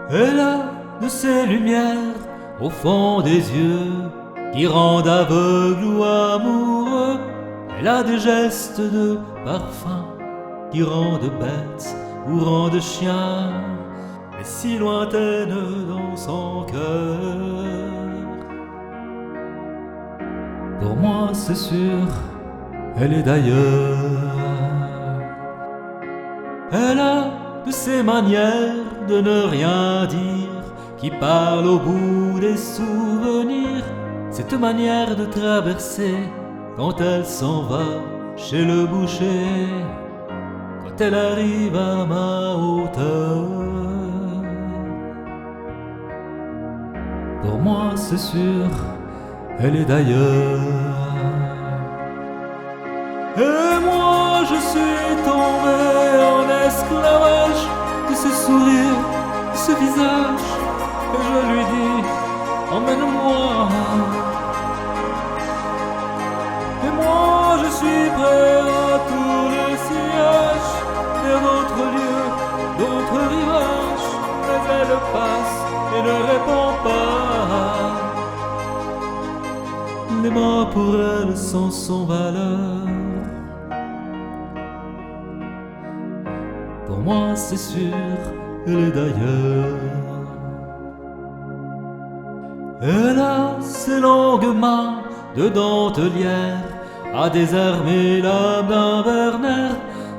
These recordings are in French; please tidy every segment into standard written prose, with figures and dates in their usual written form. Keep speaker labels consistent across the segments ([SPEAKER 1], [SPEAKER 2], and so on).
[SPEAKER 1] Elle a de ces lumières au fond des yeux qui rendent aveugle ou amoureux. Elle a des gestes de parfum qui rendent bête ou rendent chien, mais si lointaine dans son cœur. Pour moi c'est sûr, elle est d'ailleurs. Elle a de ces manières de ne rien dire qui parle au bout des souvenirs. Cette manière de traverser quand elle s'en va chez le boucher, quand elle arrive à ma hauteur. Pour moi c'est sûr, elle est d'ailleurs. Et moi je suis tombé en esclavage de ce sourire, de ce visage, et je lui dis emmène-moi. Et moi je suis prêt à tout le sillage, vers d'autres lieux, d'autres rivages, mais elle passe et ne répond pas. Les mots pour elle sont sans valeur. Pour moi c'est sûr, elle est d'ailleurs. Elle a ses longues mains de dentelière à désarmer l'âme d'un Werner,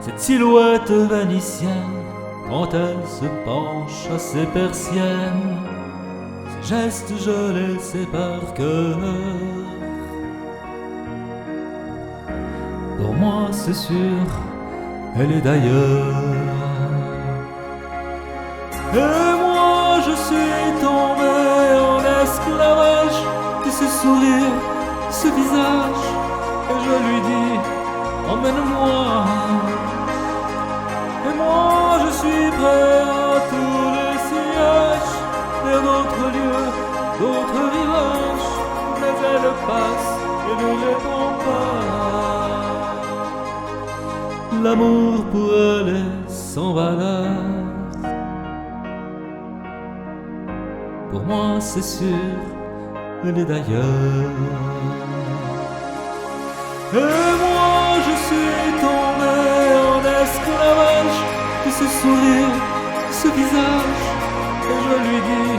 [SPEAKER 1] cette silhouette vénitienne quand elle se penche à ses persiennes. Ses gestes je les sais par cœur. Pour moi c'est sûr, elle est d'ailleurs. Et moi je suis tombé en esclavage de ce sourire, ce visage, et je lui dis emmène-moi. Et moi je suis prêt à tout le sillage, vers d'autres lieux, d'autres rivages, mais elle passe et ne répond pas. L'amour pour elle est sans valeur. Pour moi c'est sûr, elle est d'ailleurs. Et moi je suis tombé en esclavage de ce sourire, ce visage, et je lui dis